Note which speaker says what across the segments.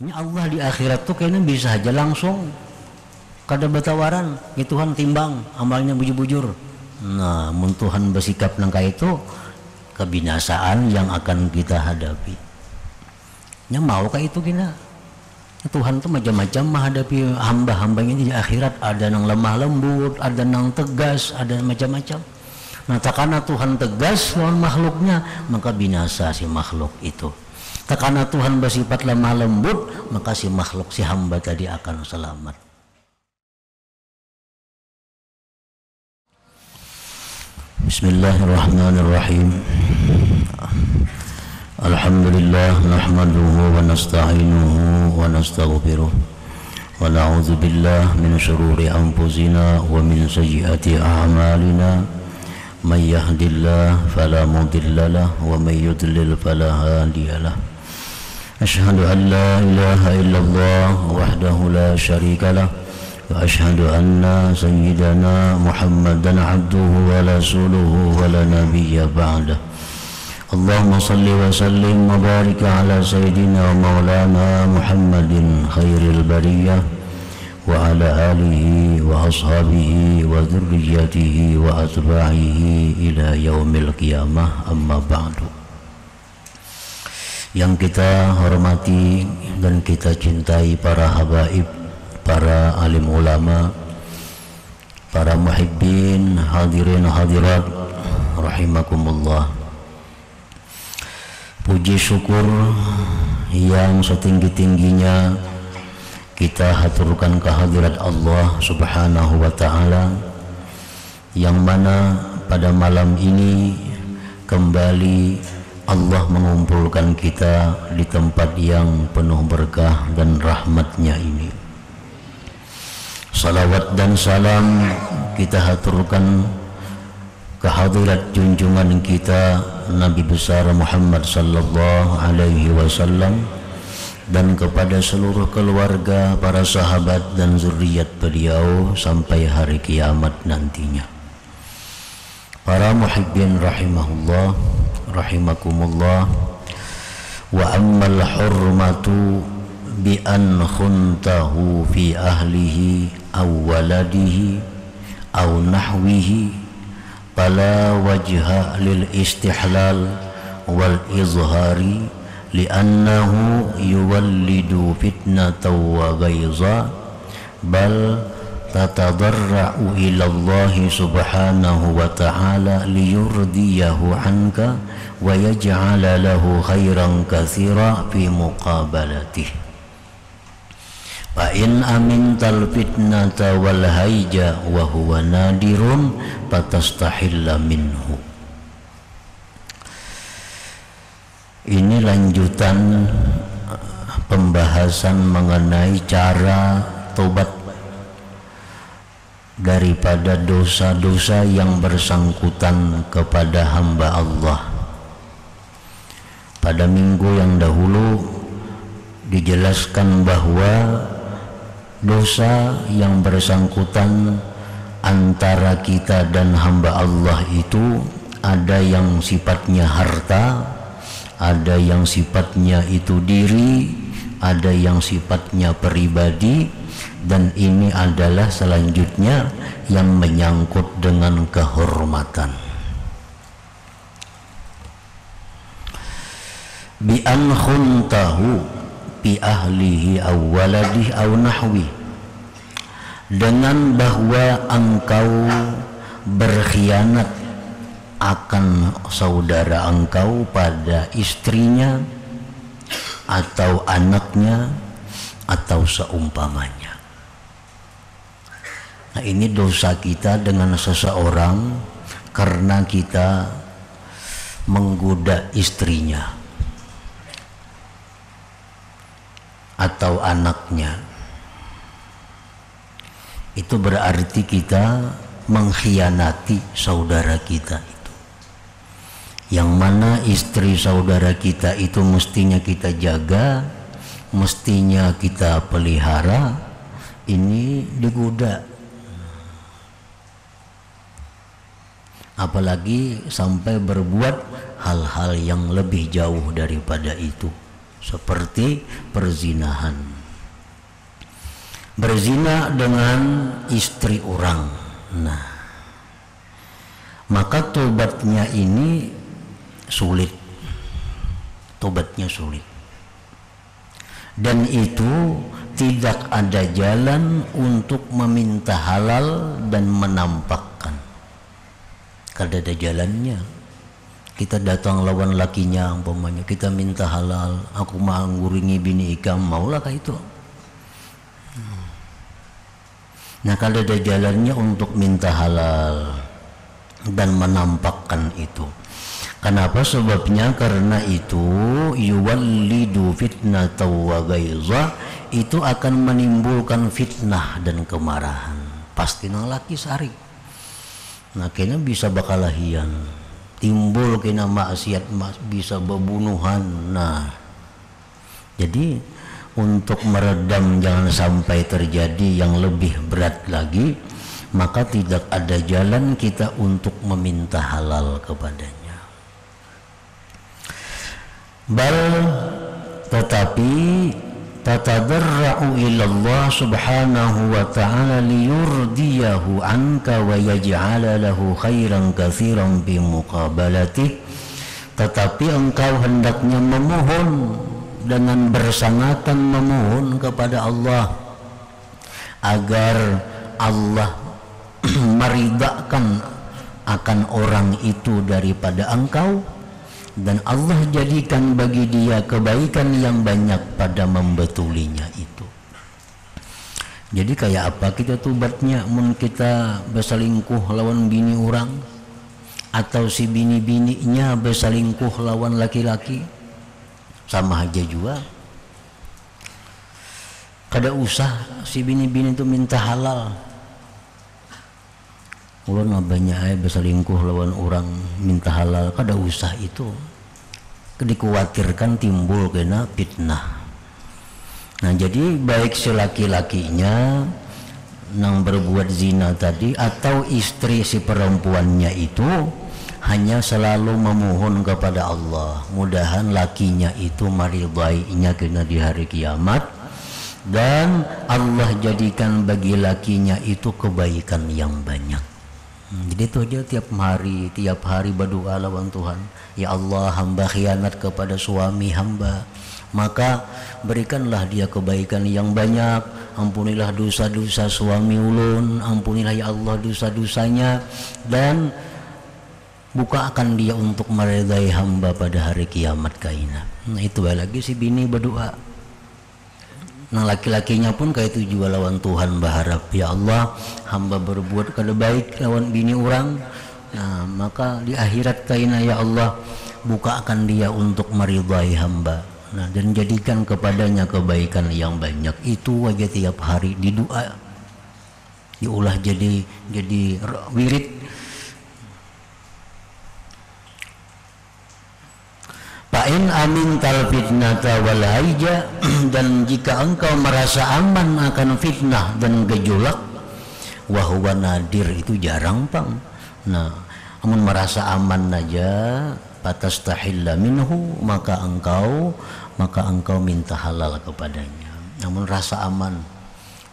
Speaker 1: Nya Allah di akhirat tuh kayaknya bisa aja langsung kada batawaran ya Tuhan timbang amalnya bujur-bujur. Nah mun Tuhan bersikap nangka itu kebinasaan yang akan kita hadapi. Nya mau kah itu kita? Tuhan tuh macam-macam menghadapi hamba-hambanya di akhirat. Ada yang lemah lembut, ada yang tegas, ada macam-macam. Nah takana Tuhan tegas lawan makhluknya maka binasa si makhluk itu. Takana Tuhan bersifat lemah lembut maka si makhluk si hamba tadi akan selamat. Bismillahirrahmanirrahim. Alhamdulillah nahmaduhu wa nasta'inuhu wa nastaghfiruh wa na'udzu billah min syururi anfusina wa min sayyiati a'malina may yahdihillahu fala mudilla lahu wa may yudlil fala hadiya lahu. Asyhadu an la ilaha illallah wahdahu la syarika lahu wa asyhadu anna sayyidana Muhammadan abduhu wa rasuluhu wa la nabiyya ba'dah. Allahumma salli wa sallim wa barik ala sayyidina wa maulana Muhammadin khairil bariyah wa ala alihi wa ashabihi wa dhurriyyatihi wa atba'ihi ila yaumil qiyamah, amma ba'du. Yang kita hormati dan kita cintai para habaib, para alim ulama, para muhibbin, hadirin hadirat rahimakumullah. Puji syukur yang setinggi-tingginya kita haturkan kehadirat Allah Subhanahu wa ta'ala, yang mana pada malam ini kembali Allah mengumpulkan kita di tempat yang penuh berkah dan rahmatnya ini. Salawat dan salam kita haturkan kehadirat junjungan kita Nabi besar Muhammad sallallahu alaihi wasallam dan kepada seluruh keluarga, para sahabat dan zuriat beliau sampai hari kiamat nantinya. Para muhibbin rahimahullah rahimakumullah. Wa ammal hurmatu bi an khuntahu fi ahlihi aw waladihi aw nahwihi fala wajha lil istihlal wal izhari li'annahu yuwallidu fitnatan wa ghaiza bal tatadarra'u ila Allah subhanahu wa ta'ala liyurdiyahu anka wa yaj'ala lahu khairan katsira fi muqabalatih. Fa in amintal fitnata wal haija wa huwa nadirun fatastahilla minhu. Ini lanjutan pembahasan mengenai cara tobat daripada dosa-dosa yang bersangkutan kepada hamba Allah. Pada minggu yang dahulu dijelaskan bahwa dosa yang bersangkutan antara kita dan hamba Allah itu ada yang sifatnya harta, ada yang sifatnya itu diri, ada yang sifatnya pribadi, dan ini adalah selanjutnya yang menyangkut dengan kehormatan. Bi an khuntahu bi ahlihi aw waladihi aw nahwi, dengan bahwa engkau berkhianat akan saudara engkau pada istrinya atau anaknya atau seumpamanya. Nah ini dosa kita dengan seseorang karena kita menggoda istrinya atau anaknya. Itu berarti kita mengkhianati saudara kita itu, yang mana istri saudara kita itu mestinya kita jaga, mestinya kita pelihara, ini digoda. Apalagi sampai berbuat hal-hal yang lebih jauh daripada itu, seperti perzinahan, berzina dengan istri orang. Nah, maka tobatnya ini sulit, tobatnya sulit, dan itu tidak ada jalan untuk meminta halal dan menampakkan. Kalau ada jalannya, kita datang lawan lakinya, umpamanya kita minta halal, aku mau nguringi bini ikam, maulah kah itu? Nah, kalau ada jalannya untuk minta halal dan menampakkan itu. Kenapa? Sebabnya karena itu yuwallidu fitnata wa ghaiza, itu akan menimbulkan fitnah dan kemarahan. Pasti nang laki sari. Nah, kena bisa bakalahian, timbul kena maksiat, bisa bebunuhan. Nah, jadi untuk meredam jangan sampai terjadi yang lebih berat lagi, maka tidak ada jalan kita untuk meminta halal kepadanya. Bal, tetapi tatadarra'u ilallah subhanahu wa ta'ala liyurdiyahu anka wa yaj'ala lahu khairan katsiran bi muqabalatih. Tetapi engkau hendaknya memohon dengan bersangatan memohon kepada Allah agar Allah meridhakan akan orang itu daripada engkau, dan Allah jadikan bagi dia kebaikan yang banyak pada membetulinya itu. Jadi kayak apa kita tobatnya? Mun kita berselingkuh lawan bini orang, atau si bini-bininya berselingkuh lawan laki-laki, sama aja juga. Kada usah si bini-bini itu minta halal. Ulun banyak berselingkuh lawan orang minta halal, kada usah itu. Dikhawatirkan timbul kena fitnah. Nah, jadi baik si laki-lakinya nang berbuat zina tadi atau istri si perempuannya itu hanya selalu memohon kepada Allah, mudahan lakinya itu maridainya kena di hari kiamat, dan Allah jadikan bagi lakinya itu kebaikan yang banyak. Jadi itu aja tiap hari berdoa lawan Tuhan, ya Allah, hamba khianat kepada suami hamba, maka berikanlah dia kebaikan yang banyak, ampunilah dosa-dosa suami ulun, ampunilah ya Allah dosa-dosanya, dan bukakan dia untuk meridai hamba pada hari kiamat kaina. Nah, itu lagi si bini berdoa. Nah, laki-lakinya pun kayak itu juga lawan Tuhan berharap, ya Allah, hamba berbuat kada baik lawan bini orang. Nah, maka di akhirat kaina ya Allah, bukakan dia untuk meridai hamba. Nah, dan jadikan kepadanya kebaikan yang banyak. Itu aja tiap hari di doa, diulah jadi wirid. Fa'in amin tal fitnata wal haija, dan jika engkau merasa aman akan fitnah dan gejolak, wahwa nadir, itu jarang pang. Nah, amun merasa aman aja, patastahilla minhu, maka engkau minta halal kepadanya. Namun rasa aman,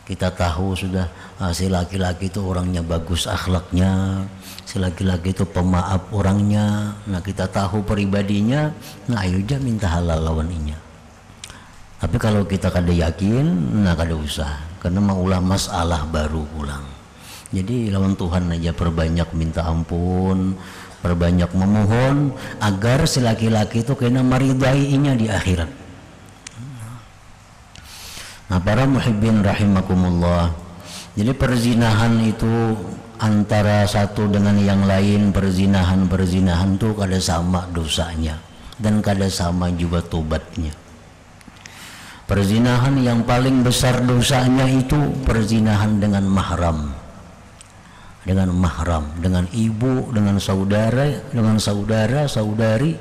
Speaker 1: kita tahu sudah si laki-laki itu orangnya bagus akhlaknya, si laki-laki itu pemaaf orangnya. Nah, kita tahu pribadinya, nah ayo aja minta halal lawaninya. Tapi kalau kita kada yakin, nah kada usah, karena maulah masalah baru pulang. Jadi lawan Tuhan aja perbanyak minta ampun, perbanyak memohon agar si laki-laki itu kena meridainya di akhirat. Nah, para muhibbin rahimakumullah, jadi perzinahan itu antara satu dengan yang lain, perzinahan itu kada sama dosanya dan kada sama juga tobatnya. Perzinahan yang paling besar dosanya itu perzinahan dengan mahram, dengan ibu, dengan saudara, saudari,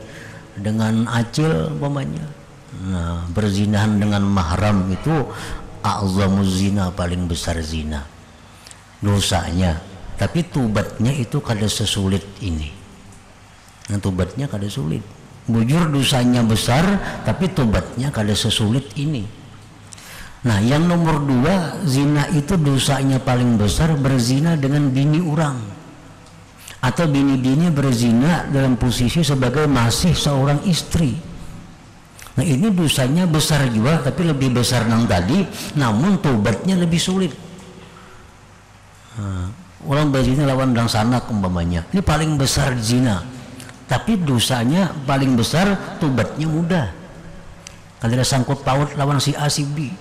Speaker 1: dengan acil umpamanya. Nah, berzinahan dengan mahram itu a'zamuz zina, paling besar zina dosanya. Tapi tobatnya itu kada sesulit ini. Nah, tobatnya kada sulit. Bujur dosanya besar tapi tobatnya kada sesulit ini. Nah yang nomor 2, zina itu dosanya paling besar berzina dengan bini orang, atau bini-bini berzina dalam posisi sebagai masih seorang istri. Nah ini dosanya besar juga, tapi lebih besar nang tadi, namun tobatnya lebih sulit. Orang berzina lawan dang sanak umpamanya, ini paling besar zina, tapi dosanya paling besar, tobatnya mudah. Kada sangkut paut lawan si A si B.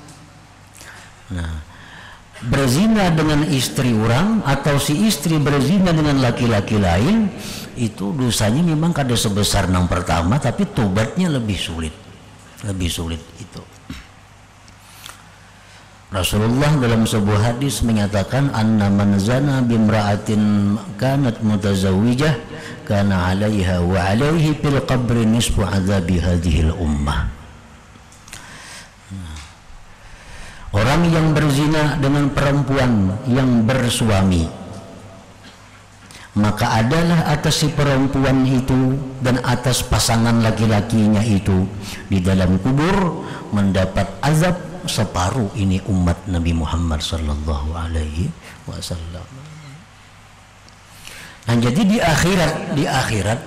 Speaker 1: Nah, berzina dengan istri orang atau si istri berzina dengan laki-laki lain, itu dosanya memang kada sebesar yang pertama, tapi tobatnya lebih sulit itu. Rasulullah dalam sebuah hadis menyatakan, anna man zana bimra'atin kanat mutazawwijah kana 'alaiha wa 'alaihi fil qabri nisfu 'adzabi hadhil ummah. Orang yang berzina dengan perempuan yang bersuami, maka adalah atas si perempuan itu dan atas pasangan laki-lakinya itu di dalam kubur mendapat azab separuh ini umat Nabi Muhammad sallallahu alaihi wasallam. Nah jadi di akhirat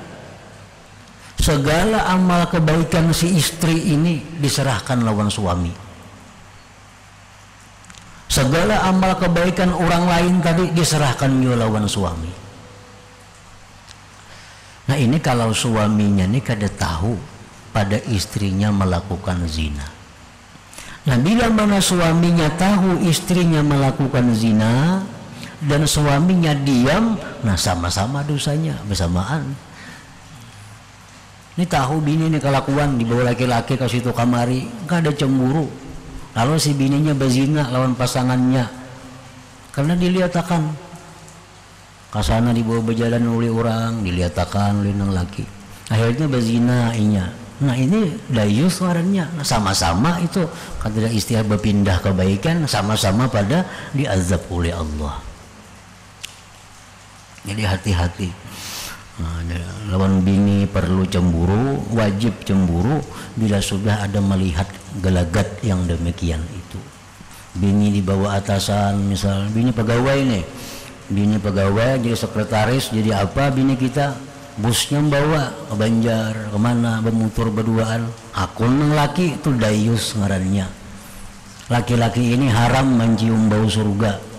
Speaker 1: segala amal kebaikan si istri ini diserahkan lawan suami. Segala amal kebaikan orang lain tadi diserahkan juga lawan suami. Nah ini kalau suaminya ini kada tahu pada istrinya melakukan zina. Nah bila mana suaminya tahu istrinya melakukan zina dan suaminya diam, nah sama-sama dosanya bersamaan. Ini tahu bini ini kelakuan dibawa laki-laki ke situ kamari, gak ada cemburu. Lalu si bininya berzina lawan pasangannya karena dilihatkan kasana dibawa berjalan oleh orang, dilihatkan oleh nang laki, akhirnya berzina inya. Nah ini dayus warnanya. Nah, sama-sama itu kata istilah berpindah kebaikan, sama-sama pada diazab oleh Allah. Jadi hati-hati. Nah, lawan bini perlu cemburu, wajib cemburu bila sudah ada melihat gelagat yang demikian itu. Bini di bawah atasan, misal bini pegawai nih, bini pegawai jadi sekretaris, jadi apa bini kita, busnya bawa ke Banjar kemana bermutur berduaan, akun nang laki itu dayus ngarannya. Laki-laki ini haram mencium bau surga.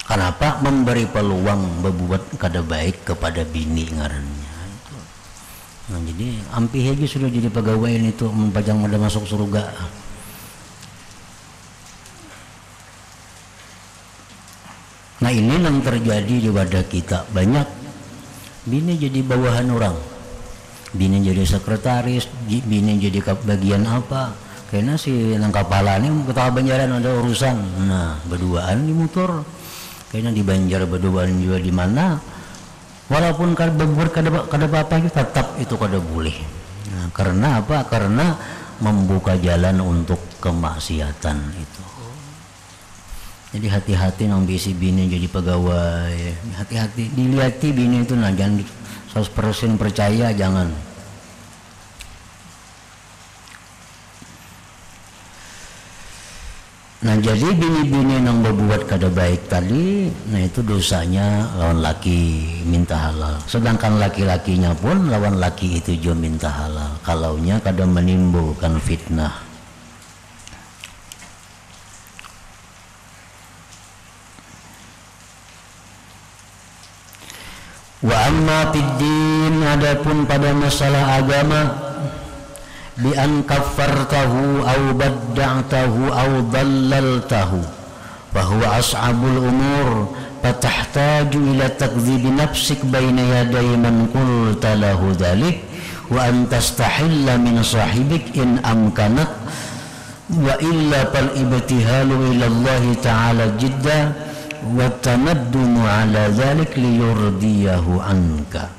Speaker 1: Kenapa? Memberi peluang berbuat kada baik kepada bini ngarannya itu. Nah jadi ampih aja sudah jadi pegawai ini tuh mempajang ada masuk surga. Nah ini yang terjadi di wadah kita, banyak bini jadi bawahan orang, bini jadi sekretaris, bini jadi bagian apa, karena si nang kepala ini ketawa Banjaran ada urusan, nah berduaan di motor. Kayaknya di Banjar berduaan juga di mana, walaupun kada berbuat kada apa-apa tetap itu kada boleh. Nah, karena apa? Karena membuka jalan untuk kemaksiatan itu. Jadi hati-hati nang bisi bini jadi pegawai, hati-hati dilihati bini itu, nah jangan 100% percaya, jangan. Nah jadi bini-bini yang berbuat kada baik tadi, nah itu dosanya lawan laki minta halal. Sedangkan laki-lakinya pun lawan laki itu juga minta halal, kalaunya kada menimbulkan fitnah. Wa amma fiddin, adapun pada masalah agama, bi an kaffartahu aw badda'tahu aw dallaltahu fa huwa as'abul umur fatahtaju ila takdhib nafsik baina yaday man qulta lahu dhalik wa an tastahilla min sahibik in amkanak wa illa fal ibtihalu ila Allah ta'ala jidda wa tanaddumu ala dhalik liyurdiyahu anka.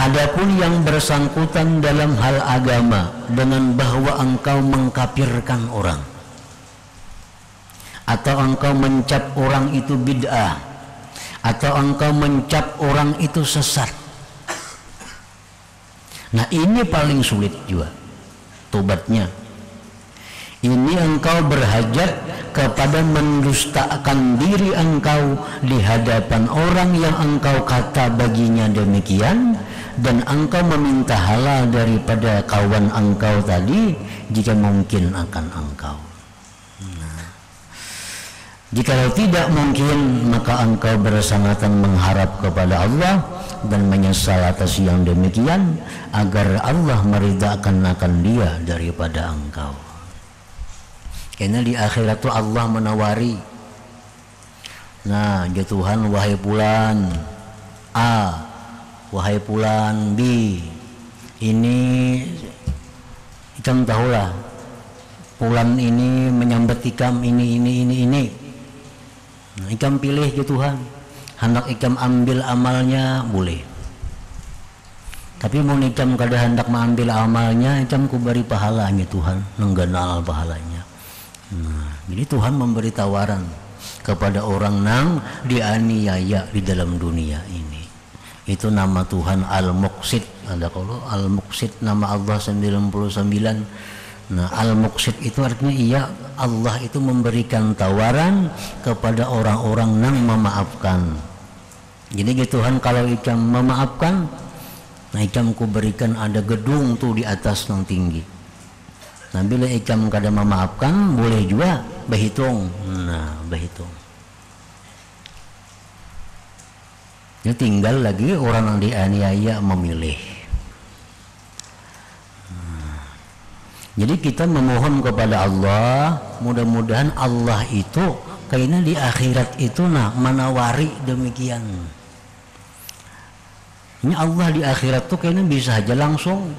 Speaker 1: Adapun yang bersangkutan dalam hal agama dengan bahwa engkau mengkafirkan orang atau engkau mencap orang itu bid'ah atau engkau mencap orang itu sesat. Nah ini paling sulit juga tobatnya. Ini engkau berhajat kepada mendustakan diri engkau di hadapan orang yang engkau kata baginya demikian, dan engkau meminta halal daripada kawan engkau tadi jika mungkin akan engkau. Jikalau tidak mungkin, maka engkau bersangatan mengharap kepada Allah dan menyesal atas yang demikian, agar Allah meridhakan akan dia daripada engkau. Karena di akhirat itu Allah menawari, nah ya Tuhan, wahai fulan A, wahai fulan B, ini ikam tahulah fulan ini menyambat ikam ini. Nah, ikam pilih ya Tuhan, hendak ikam ambil amalnya boleh, tapi mau ikam kada hendak mengambil amalnya, ikam ku beri pahalanya Tuhan, nengganal pahalanya. Nah, jadi Tuhan memberi tawaran kepada orang nang dianiaya di dalam dunia ini. Itu nama Tuhan Al-Muqsit. Ada kalau Al-Muqsit nama Allah 99. Nah, Al-Muqsit itu artinya iya, Allah itu memberikan tawaran kepada orang-orang nang memaafkan. Jadi Tuhan kalau ikam memaafkan, nah ikam ku berikan ada gedung tuh di atas yang tinggi. Nah bila ikam kada memaafkan, boleh juga berhitung. Nah berhitung. Ya tinggal lagi orang yang dianiaya memilih. Jadi kita memohon kepada Allah, mudah-mudahan Allah itu kayaknya di akhirat itu menawari demikian. Ini Allah di akhirat tuh kayaknya bisa aja langsung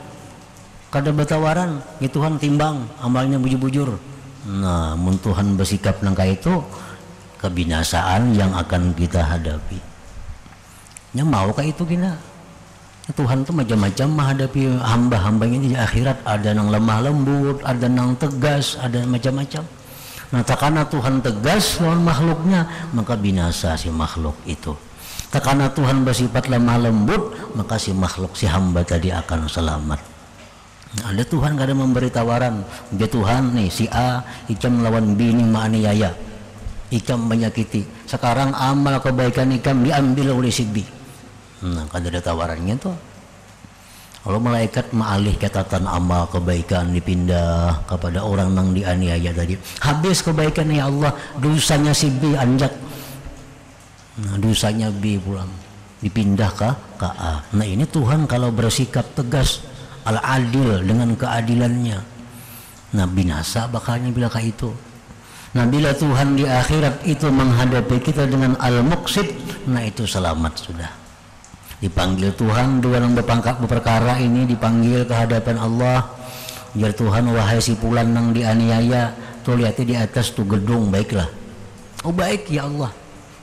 Speaker 1: kada batawaran, ya Tuhan timbang amalnya bujur-bujur. Nah, mun Tuhan bersikap nangka itu, kebinasaan yang akan kita hadapi. Ya maukah itu kita? Ya, Tuhan tuh macam-macam menghadapi hamba-hambanya di akhirat. Ada yang lemah lembut, ada yang tegas, ada macam-macam. Nah, takana Tuhan tegas lawan makhluknya, maka binasa si makhluk itu. Takana Tuhan bersifat lemah lembut, maka si makhluk, si hamba tadi akan selamat. Ada Tuhan kada memberi tawaran, dia Tuhan nih si A ikam lawan B ini maaniaya, ikam menyakiti, sekarang amal kebaikan ikam diambil oleh si B. Nah kada ada tawarannya tuh. Kalau malaikat maalih catatan amal kebaikan dipindah kepada orang yang dianiaya tadi, habis kebaikan ya Allah, dosanya si B anjak, nah dosanya B pulang dipindah ke A. Nah ini Tuhan kalau bersikap tegas al-adil dengan keadilannya, nah binasa bakalnya bila kayak itu. Nah bila Tuhan di akhirat itu menghadapi kita dengan al-muqsid, nah itu selamat sudah. Dipanggil Tuhan dua yang berperkara ini, dipanggil ke hadapan Allah. Ya Tuhan, wahai si fulan nang dianiaya, tuh lihatnya di atas tuh gedung, baiklah. Oh baik ya Allah,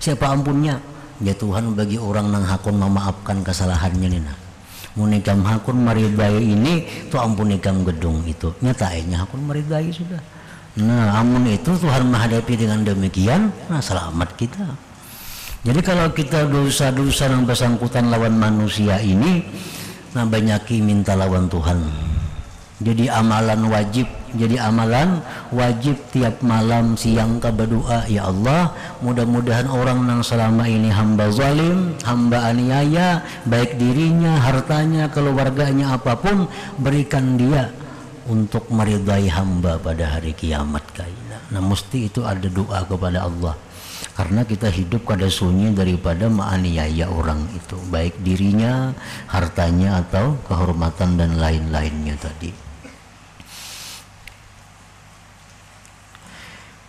Speaker 1: siapa ampunnya? Ya Tuhan, bagi orang nang hakun memaafkan kesalahannya nih. Munikam hakun meridai ini tuh ampunikam gedung itu, nyatainya hakun meridai sudah. Nah amun itu Tuhan menghadapi dengan demikian, nah selamat kita. Jadi kalau kita dosa-dosa yang bersangkutan lawan manusia ini, nah banyaki minta lawan Tuhan. Jadi amalan wajib tiap malam siang ka berdoa, ya Allah mudah-mudahan orang yang selama ini hamba zalim, hamba aniaya, baik dirinya, hartanya, keluarganya, apapun, berikan dia untuk meridai hamba pada hari kiamat kailah. Nah mesti itu ada doa kepada Allah, karena kita hidup kada sunyi daripada menganiaya orang itu, baik dirinya, hartanya, atau kehormatan dan lain-lainnya tadi.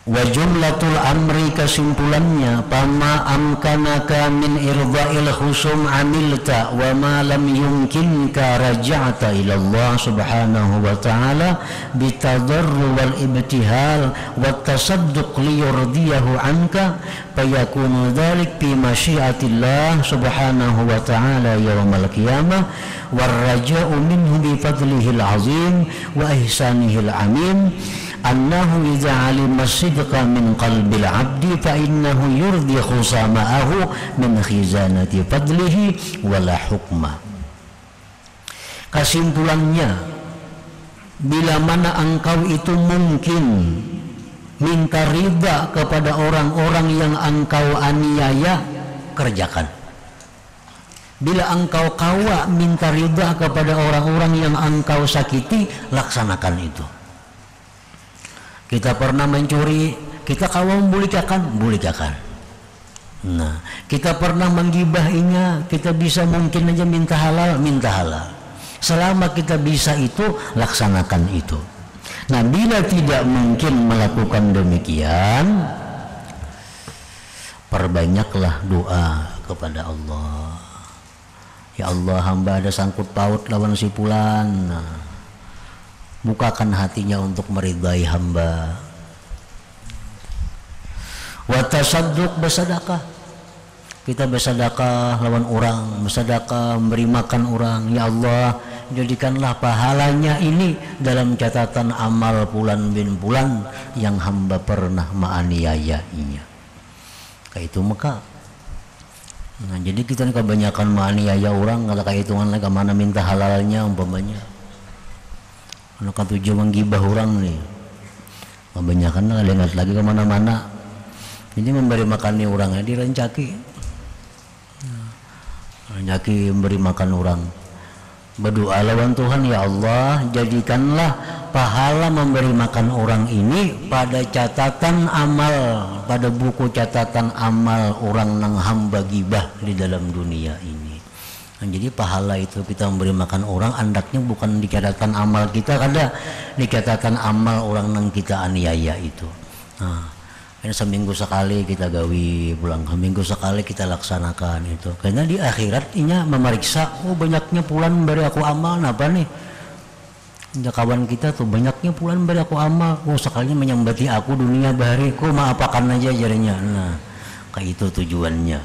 Speaker 1: Wa jumlatul amri, kesimpulannya, pama amkanaka min irda'il khusum amilta wa ma lam yumkinka raja'ta ila Allah subhanahu wa ta'ala bitadarru wal ibtihal wa tasadduq liyurdiyahu anka fayakunu dhalik fi masyiatillah subhanahu wa ta'ala yawmal qiyamah war raja'u minhu bi fadlihil azim wa ihsanihil amin annahu idza 'alima sidqa min qalbil 'abdi fa innahu yurdi khusama'ahu min khizanati fadlihi wala hukma. Kesimpulannya, bila mana engkau itu mungkin minta ridha kepada orang-orang yang engkau aniaya, kerjakan. Bila engkau kawa minta ridha kepada orang-orang yang engkau sakiti, laksanakan itu. Kita pernah mencuri, kita kawa membolehkan, bolehkan. Nah, kita pernah menggibahinya, kita bisa mungkin aja minta halal, minta halal. Selama kita bisa itu, laksanakan itu. Nah, bila tidak mungkin melakukan demikian, perbanyaklah doa kepada Allah. Ya Allah, hamba ada sangkut paut lawan si fulan. Nah, bukakan hatinya untuk meridai hamba. Wa tasadduq, bersedekah. Kita bersedekah lawan orang, bersedekah memberi makan orang. Ya Allah, jadikanlah pahalanya ini dalam catatan amal fulan bin fulan yang hamba pernah menganiayainya. Kayak itu maka. Nah, jadi kita nih kebanyakan menganiaya orang, kalau kayak hitungan lagi kemana minta halalnya umpamanya. Kalau kan tujuan menggibah orang nih, kebanyakan lah lihat lagi kemana-mana. Jadi memberi makan nih orangnya direncaki, rencaki memberi makan orang. Berdoa lawan Tuhan, ya Allah, jadikanlah pahala memberi makan orang ini pada catatan amal, pada buku catatan amal orang nang hamba gibah di dalam dunia ini. Nah, jadi pahala itu kita memberi makan orang, andaknya bukan di catatan amal kita, kada di catatan amal orang nang kita aniaya itu. Nah, karena seminggu sekali kita gawi, pulang seminggu sekali kita laksanakan itu. Karena di akhirat inya memeriksa, oh banyaknya pulan beri aku amal, apa nih? Ya, kawan kita tuh banyaknya pulan beri aku amal, oh sekalinya menyambati aku dunia bahari, ku maapakan aja jarinya. Nah, kayak itu tujuannya.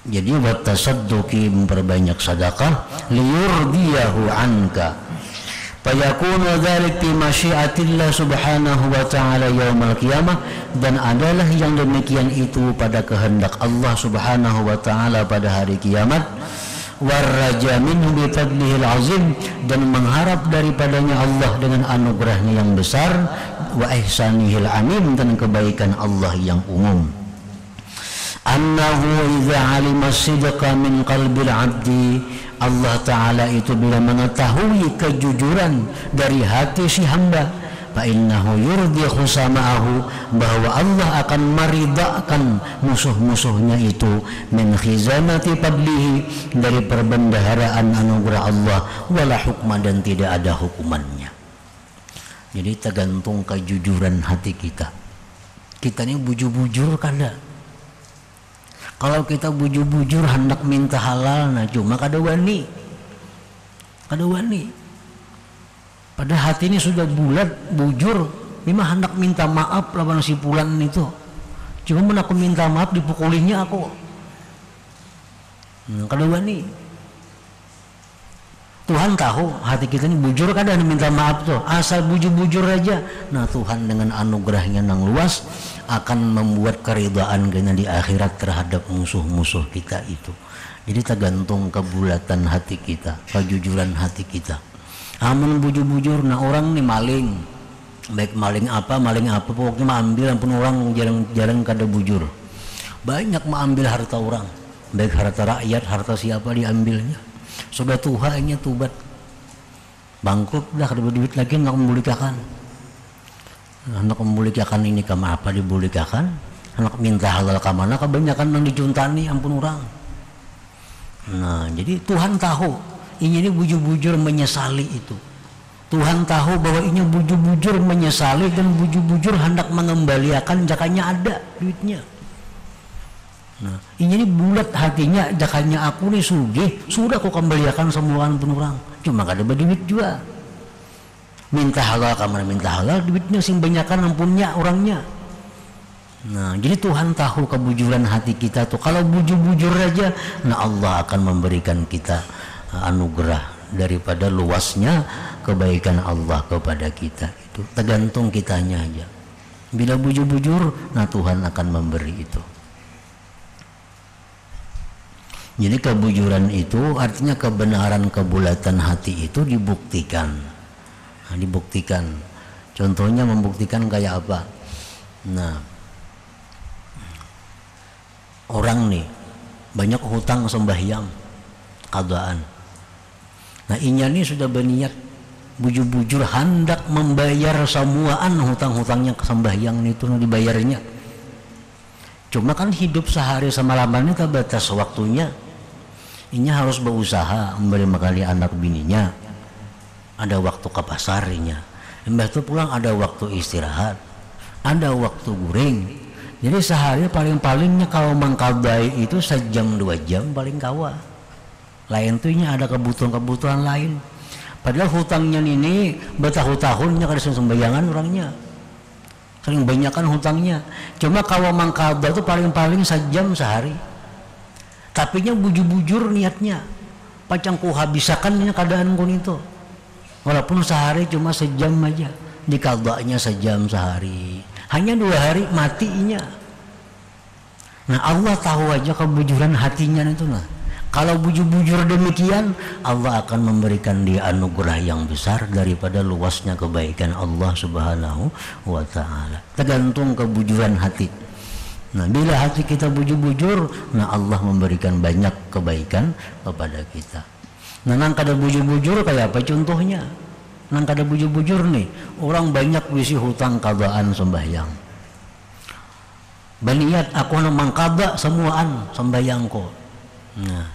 Speaker 1: Jadi buat tasadduqi, memperbanyak sedekah, liyurdiyahu anka. Fayakunu dzalik fi masyiatillah subhanahu wa ta'ala yaumal qiyamah, dan adalah yang demikian itu pada kehendak Allah subhanahu wa ta'ala pada hari kiamat. Warraja minhu bi fadlihil azim, dan mengharap daripadanya Allah dengan anugerahnya yang besar. Wa ihsanihil amin, dan kebaikan Allah yang umum. Annahu idza alima sidqa min qalbil abdi, Allah Ta'ala itu bila mengetahui kejujuran dari hati si hamba, fa innahu yurdi khusama'ahu, bahwa Allah akan meridhakan musuh-musuhnya itu, min khizanati fadlihi, dari perbendaharaan anugerah Allah, wala hukma, dan tidak ada hukumannya. Jadi tergantung kejujuran hati kita. Kita ini bujur-bujur kada. Kalau kita bujur-bujur hendak minta halal, nah cuma kada wani. Pada hati ini sudah bulat, bujur, memang hendak minta maaf lawan si fulan itu. Cuma aku minta maaf dipukulinya aku. Kada wani. Tuhan tahu hati kita ini bujur kada minta maaf tuh, asal bujur-bujur aja. Nah, Tuhan dengan anugerahnya yang luas akan membuat keridhaan kita di akhirat terhadap musuh-musuh kita itu. Jadi tergantung kebulatan hati kita, kejujuran hati kita. Amun bujur-bujur, nah orang nih maling, baik maling apa pokoknya mengambil, ampun orang jarang kada bujur. Banyak mengambil harta orang, baik harta rakyat, harta siapa diambilnya. Sudah tuhannya tubat, bangkrut dah, kada duit lagi, nak membolehkan. Anak membolehkan ini kama apa dibolehkan, anak minta halal kamana kebanyakan yang dijuntani, ampun orang. Nah, jadi Tuhan tahu ini bujur-bujur menyesali itu. Tuhan tahu bahwa ini bujur-bujur menyesali dan bujur-bujur hendak mengembalikan jakanya ada duitnya. Nah, ini bulat hatinya, jakanya aku nih sugih, sudah aku kembalikan semua ampun orang. Cuma kada berduit juga. Minta halal kamar minta halal, duitnya sing banyakan ampunnya orangnya. Nah, jadi Tuhan tahu kebujuran hati kita tuh. Kalau bujur-bujur aja, nah Allah akan memberikan kita anugerah daripada luasnya kebaikan Allah kepada kita. Itu tergantung kitanya aja. Bila bujur-bujur, nah Tuhan akan memberi itu. Jadi kebujuran itu artinya kebenaran, kebulatan hati itu dibuktikan. Nah, dibuktikan. Contohnya membuktikan kayak apa? Nah, orang nih banyak hutang sembahyang qadaan. Nah, inya nih sudah berniat bujur-bujur hendak membayar semuaan hutang-hutangnya sembahyang itu dibayarnya. Cuma kan hidup sehari semalaman ini terbatas waktunya. Inya harus berusaha memberi makan anak bininya. Ada waktu ke pasarnya. Mbah itu pulang ada waktu istirahat, ada waktu guring. Jadi sehari paling-palingnya kalau mengkabai itu sejam 2 jam paling kawa. Lain tuhnya ada kebutuhan-kebutuhan lain. Padahal hutangnya ini bertahun-tahunnya kada sembayangan orangnya. Sering banyakkan hutangnya. Cuma kalau mengkaba itu paling-paling sejam sehari. Tapinya bujur-bujur niatnya. Pacang ku habisakan keadaan kun itu. Walaupun sehari cuma sejam aja. Dikabanya sejam sehari. Hanya 2 hari matinya. Nah, Allah tahu aja kebujuran hatinya itu nah. Kalau bujur-bujur demikian, Allah akan memberikan dia anugerah yang besar daripada luasnya kebaikan Allah Subhanahu wa ta'ala. Tergantung kebujuran hati. Nah, bila hati kita bujur-bujur, nah Allah memberikan banyak kebaikan kepada kita. Nah, nang kada bujur-bujur kayak apa contohnya? Nang kada bujur-bujur nih, orang banyak wisi hutang qadaan sembahyang. Baniat aku nang mangkaba semuaan sembahyangku. Nah,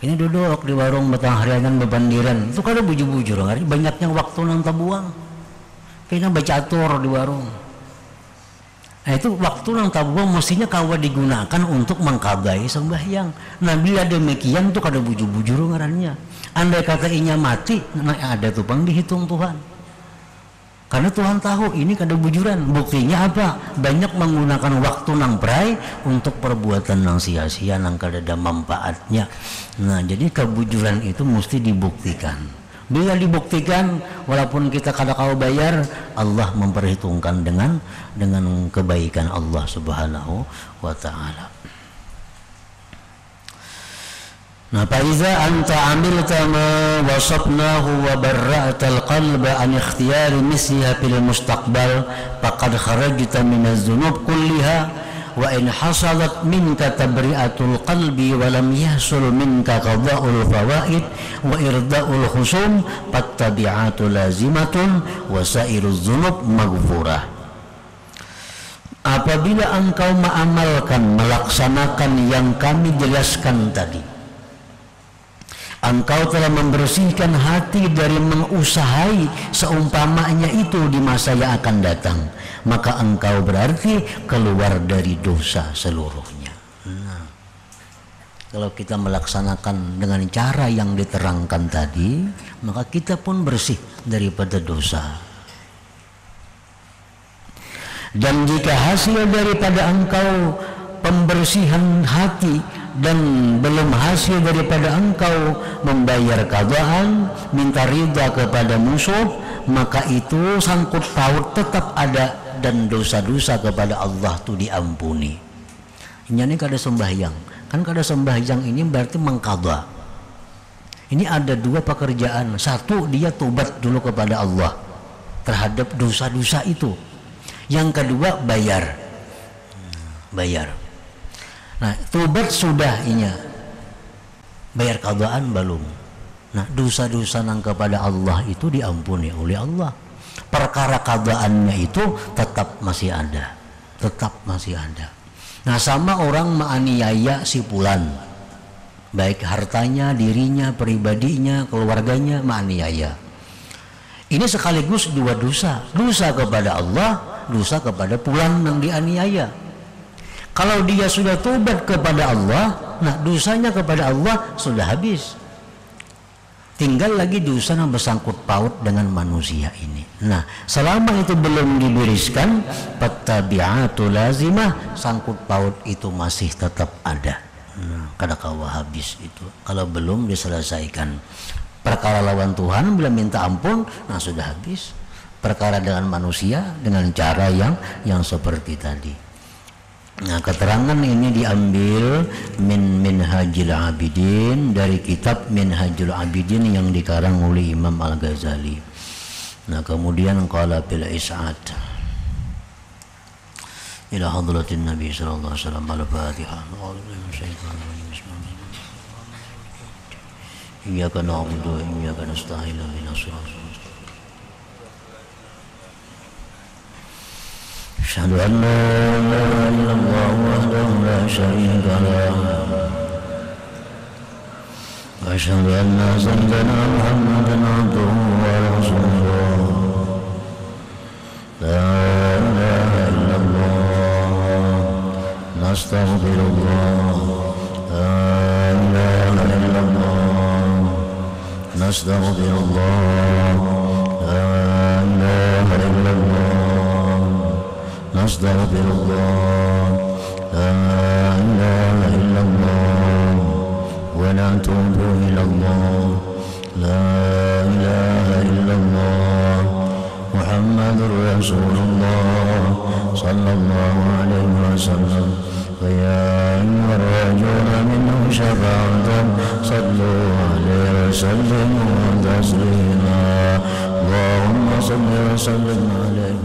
Speaker 1: ini duduk di warung batang harianan bebandiran. Itu kada bujur-bujur, banyaknya waktu nang tabuang. Kayaknya bacatur di warung. Nah, itu waktu nang tabuang mestinya kawa digunakan untuk mengkabai sembahyang. Nah, bila demikian tuh kada bujur-bujur ngarannya. Andai kata inya mati, nah ada tupang dihitung Tuhan. Karena Tuhan tahu ini kada bujuran. Buktinya apa? Banyak menggunakan waktu nang prai untuk perbuatan nang sia-sia nang kada ada manfaatnya. Nah, jadi kebujuran itu mesti dibuktikan. Bila dibuktikan, walaupun kita kada kau bayar, Allah memperhitungkan dengan kebaikan Allah Subhanahu wa ta'ala. Nah, faiza anta amilta ma wasafnahu wa barra'tal qalba an ikhtiyari misliha fil mustaqbal faqad kharajta minaz dzunub kulliha wa in hasalat minka tabri'atul qalbi wa lam yahsul minka qada'ul fawaid wa irda'ul khusum fattabi'atu lazimatun wa sairuz dzunub maghfurah. Apabila engkau mengamalkan, melaksanakan yang kami jelaskan tadi, engkau telah membersihkan hati dari mengusahai seumpamanya itu di masa yang akan datang, maka engkau berarti keluar dari dosa seluruhnya. Nah, kalau kita melaksanakan dengan cara yang diterangkan tadi, maka kita pun bersih daripada dosa. Dan jika hasil daripada engkau pembersihan hati dan belum hasil daripada engkau membayar qadaan, minta ridha kepada musuh, maka itu sangkut paut tetap ada dan dosa-dosa kepada Allah itu diampuni. Ini kada sembahyang. Kan kada sembahyang ini berarti mengqadha. Ini ada 2 pekerjaan. Satu, dia tobat dulu kepada Allah terhadap dosa-dosa itu. Yang kedua, bayar. Nah, tobat sudah inya. Bayar qadaan belum. Nah, dosa-dosa nang kepada Allah itu diampuni oleh Allah. Perkara qadaannya itu tetap masih ada. Nah, sama orang menganiaya si fulan. Baik hartanya, dirinya, pribadinya, keluarganya menganiaya. Ini sekaligus 2 dosa. Dosa kepada Allah, dosa kepada fulan yang dianiaya. Kalau dia sudah tobat kepada Allah, nah dosanya kepada Allah sudah habis. Tinggal lagi dosa yang bersangkut paut dengan manusia ini. Nah, selama itu belum dibereskan, fattabi'atu lazimah, sangkut paut itu masih tetap ada. Nah, kada kawa habis itu kalau belum diselesaikan. Perkara lawan Tuhan bila minta ampun, nah sudah habis. Perkara dengan manusia dengan cara yang seperti tadi. Nah, keterangan ini diambil min Minhajul Abidin, dari kitab Minhajul Abidin yang dikarang oleh Imam Al-Ghazali. Nah, kemudian qala bil is'ad ila hadratin Nabi sallallahu alaihi wasallam al-Fatihah. Iyyaka na'budu wa iyyaka nasta'in ihdinas siratal mustaqim. Asyhadu an la ilaha illallah wahdahu la syarika lah wa asyhadu anna sayyidana Muhammadan abduhu wa rasuluh. La ilaha illallah nastaghfirullah. La ilaha illallah nastaghfirullah. La ilaha illallah nastaghfirullah. La ilaha illallah wa natubu ilallah. La ilaha illallah Muhammadur Rasulullah sallallahu alaihi wasallam. Ya ayyuhar-rajuna minhu syafa'atan sallu alaihi wa sallimu taslima. Allahumma salli wa sallim alaihi